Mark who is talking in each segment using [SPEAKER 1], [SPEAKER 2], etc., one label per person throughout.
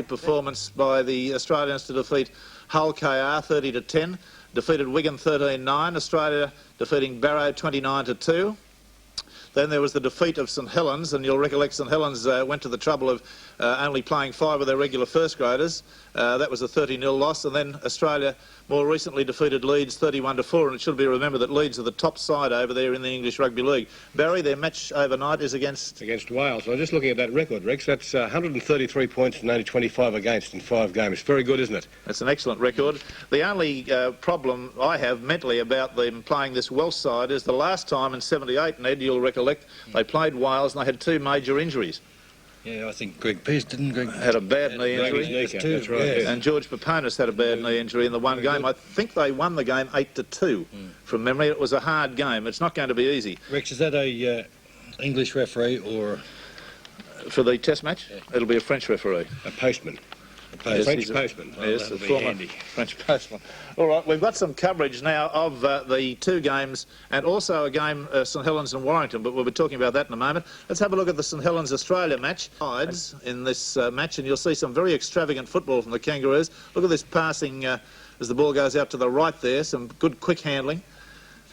[SPEAKER 1] impressive performance by the Australians to defeat Hull KR 30-10, defeated Wigan 13-9, Australia defeating Barrow 29-2. Then there was the defeat of St Helens, and you'll recollect St Helens went to the trouble of only playing 5 of their regular first graders. That was a 30-0 loss, and then Australia more recently defeated Leeds 31-4, and it should be remembered that Leeds are the top side over there in the English Rugby League. Barry, their match overnight is against
[SPEAKER 2] Wales. I'm just looking at that record, Rex. That's 133 points and only 25 against in 5 games. Very good, isn't it?
[SPEAKER 1] That's an excellent record. The only problem I have mentally about them playing this Welsh side is the last time in '78, Ned, you'll recollect, they played Wales and they had 2 major injuries.
[SPEAKER 3] Yeah, I think Greg Pearce didn't. Greg
[SPEAKER 1] had a bad knee injury.
[SPEAKER 2] That's right.
[SPEAKER 1] Yeah. And George Paponis had a bad knee injury in the one game. I think they won the game 8-2 from memory. It was a hard game. It's not going to be easy.
[SPEAKER 3] Rex, is that a English referee or
[SPEAKER 1] for the Test match? Yeah. It'll be a French referee.
[SPEAKER 2] A postman.
[SPEAKER 1] Yes,
[SPEAKER 2] French postman.
[SPEAKER 1] Yes, a former French postman. All right, we've got some coverage now of the 2 games and also a game, St Helens and Warrington, but we'll be talking about that in a moment. Let's have a look at the St Helens Australia match. In this match, and you'll see some very extravagant football from the Kangaroos. Look at this passing as the ball goes out to the right there, some good quick handling.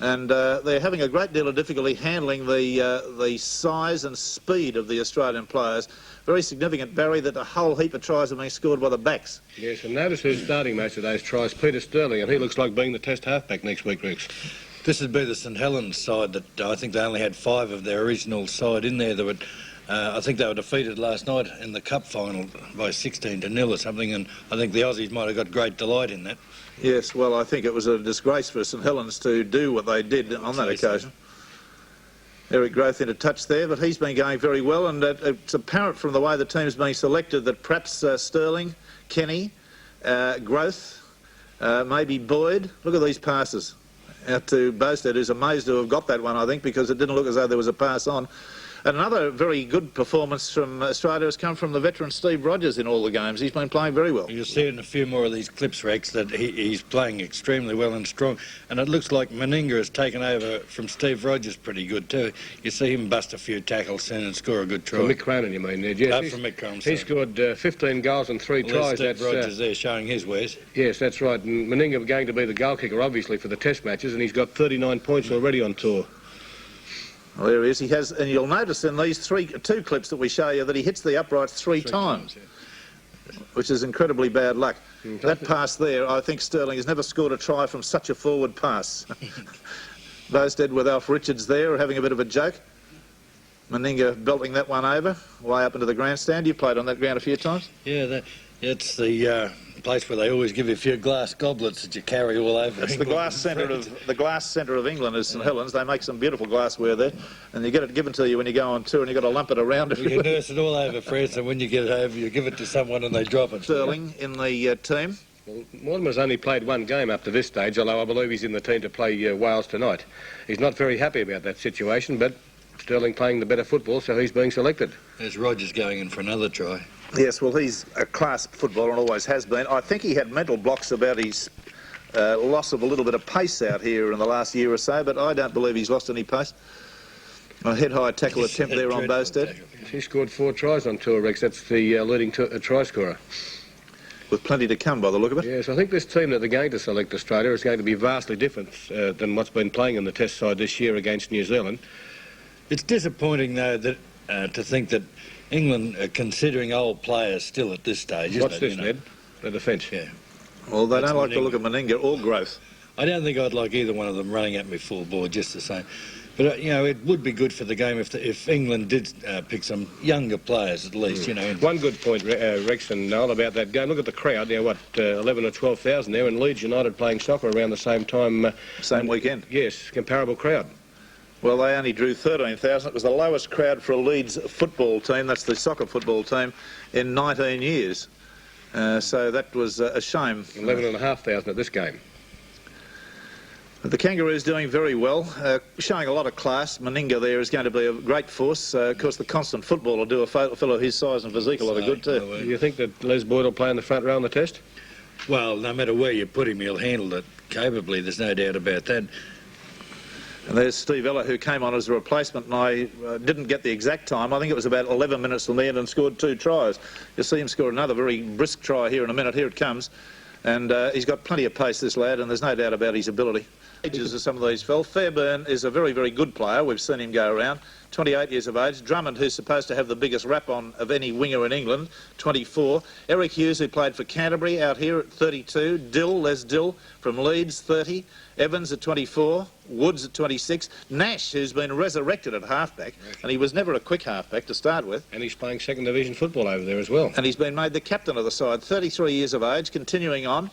[SPEAKER 1] And they're having a great deal of difficulty handling the size and speed of the Australian players. Very significant, Barry, that a whole heap of tries are being scored by the backs.
[SPEAKER 2] Yes, and notice who's starting most of those tries, Peter Sterling, and he looks like being the Test halfback next week, Rex.
[SPEAKER 3] This would be the St Helens side that I think they only had 5 of their original side in there. That would, I think they were defeated last night in the Cup final by 16-0 or something, and I think the Aussies might have got great delight in that.
[SPEAKER 1] Yes, well, I think it was a disgrace for St Helens to do what they did on that occasion. Eric Growth in a touch there, but he's been going very well, and it's apparent from the way the team's being selected that perhaps Sterling, Kenny, Growth, maybe Boyd. Look at these passes out to Bowstead, who's amazed to have got that one, I think, because it didn't look as though there was a pass on. And another very good performance from Australia has come from the veteran Steve Rogers in all the games. He's been playing very well.
[SPEAKER 3] You'll see in a few more of these clips, Rex, that he's playing extremely well and strong. And it looks like Meninga has taken over from Steve Rogers pretty good too. You see him bust a few tackles in and score a good try.
[SPEAKER 2] From Mick Cronin, you mean, Ned? Yes,
[SPEAKER 3] from Mick Cronin.
[SPEAKER 2] He scored 15 goals and 3 tries.
[SPEAKER 3] Steve Rogers there showing his wares.
[SPEAKER 2] Yes, that's right. And Meninga going to be the goal kicker, obviously, for the Test matches, and he's got 39 points already on tour.
[SPEAKER 1] Well, there he is. He has, and you'll notice in these 2 clips that we show you that he hits the uprights 3 times, which is incredibly bad luck. That pass there, I think Sterling has never scored a try from such a forward pass. Bowstead with Alf Richards there having a bit of a joke. Meninga belting that one over, way up into the grandstand. You played on that ground a few times?
[SPEAKER 3] Yeah, it's the place where they always give you a few glass goblets that you carry all over.
[SPEAKER 1] It's the glass centre of England is St Helens. They make some beautiful glassware there, and you get it given to you when you go on tour, and you got to lump it around everywhere.
[SPEAKER 3] You nurse it all over, Ferris, and when you get it over, you give it to someone and they drop it.
[SPEAKER 1] Sterling in the team.
[SPEAKER 2] Well, Mortimer's only played 1 game up to this stage, although I believe he's in the team to play Wales tonight. He's not very happy about that situation, but Sterling playing the better football, so he's being selected.
[SPEAKER 3] There's Rogers going in for another try.
[SPEAKER 1] Yes, well, he's a class footballer and always has been. I think he had mental blocks about his loss of a little bit of pace out here in the last year or so, but I don't believe he's lost any pace. A head-high tackle attempt there on Bowstead.
[SPEAKER 2] He scored 4 tries on tour, Rex. That's the leading try scorer.
[SPEAKER 1] With plenty to come by the look of it.
[SPEAKER 2] Yes, I think this team that they're going to select, Australia, is going to be vastly different than what's been playing in the Test side this year against New Zealand.
[SPEAKER 3] It's disappointing, though, that to think that England are considering old players still at this stage.
[SPEAKER 2] What's this, Ned? The defence.
[SPEAKER 3] Yeah.
[SPEAKER 1] Well, they don't like to look at Meninga or Growth.
[SPEAKER 3] I don't think I'd like either one of them running at me full bore just the same. But, you know, it would be good for the game if England did pick some younger players at least, you know.
[SPEAKER 2] One good point, Rex and Noel, about that game. Look at the crowd. There, what, 11 or 12,000 there, and Leeds United playing soccer around the same time.
[SPEAKER 1] Same weekend.
[SPEAKER 2] Yes, comparable crowd.
[SPEAKER 1] Well, they only drew 13,000. It was the lowest crowd for a Leeds football team, that's the soccer football team, in 19 years. So that was a shame.
[SPEAKER 2] 11,500 at this game.
[SPEAKER 1] The Kangaroos doing very well, showing a lot of class. Meninga there is going to be a great force. Of course, the constant football will do a fellow his size and physique a lot of good too.
[SPEAKER 2] Do you think that Les Boyd will play in the front row in the Test?
[SPEAKER 3] Well, no matter where you put him, he'll handle it capably. There's no doubt about that.
[SPEAKER 1] And there's Steve Ella, who came on as a replacement, and I didn't get the exact time. I think it was about 11 minutes from the end, and scored 2 tries. You'll see him score another very brisk try here in a minute. Here it comes. And he's got plenty of pace, this lad, and there's no doubt about his ability. Ages of some of these fellas. Fairbairn is a very, very good player. We've seen him go around. 28 years of age. Drummond, who's supposed to have the biggest rap on of any winger in England, 24. Eric Hughes, who played for Canterbury, out here at 32. Les Dill from Leeds, 30. Evans at 24. Woods at 26. Nash, who's been resurrected at halfback, and he was never a quick halfback to start with.
[SPEAKER 2] And he's playing second division football over there as well.
[SPEAKER 1] And he's been made the captain of the side, 33 years of age. Continuing on,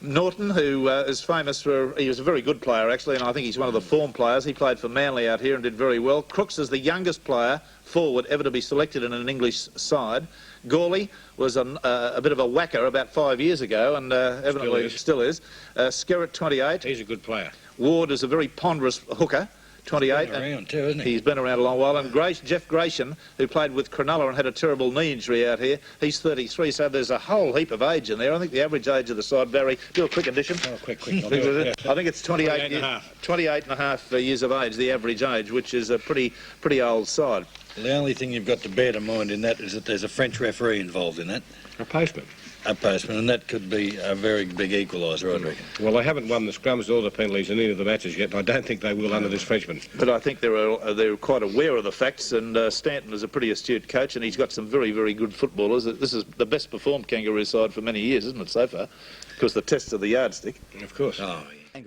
[SPEAKER 1] Norton, who is famous for... He was a very good player, actually, and I think he's one of the form players. He played for Manly out here and did very well. Crooks is the youngest player forward ever to be selected in an English side. Gawley was a bit of a whacker about 5 years ago, and evidently still is. Skerritt, 28.
[SPEAKER 2] He's a good player.
[SPEAKER 1] Ward is a very ponderous hooker, 28.
[SPEAKER 3] He's been around too, hasn't he?
[SPEAKER 1] He's been around a long while. And Jeff Gratian, who played with Cronulla and had a terrible knee injury out here, he's 33, so there's a whole heap of age in there. I think the average age of the side, Barry, do a quick addition.
[SPEAKER 2] Oh, quick. I'll do it, yeah.
[SPEAKER 1] I think it's 28 and a half years of age, the average age, which is a pretty old side.
[SPEAKER 3] The only thing you've got to bear in mind in that is that there's a French referee involved in that.
[SPEAKER 2] A postman.
[SPEAKER 3] A postman, and that could be a very big equaliser, I reckon.
[SPEAKER 2] Well, they haven't won the scrums or the penalties in any of the matches yet, and I don't think they will under this Frenchman.
[SPEAKER 1] But I think they're quite aware of the facts, and Stanton is a pretty astute coach, and he's got some very, very good footballers. This is the best performed Kangaroo side for many years, isn't it, so far? Because the test of the yardstick.
[SPEAKER 2] Of course.
[SPEAKER 3] Oh, yeah.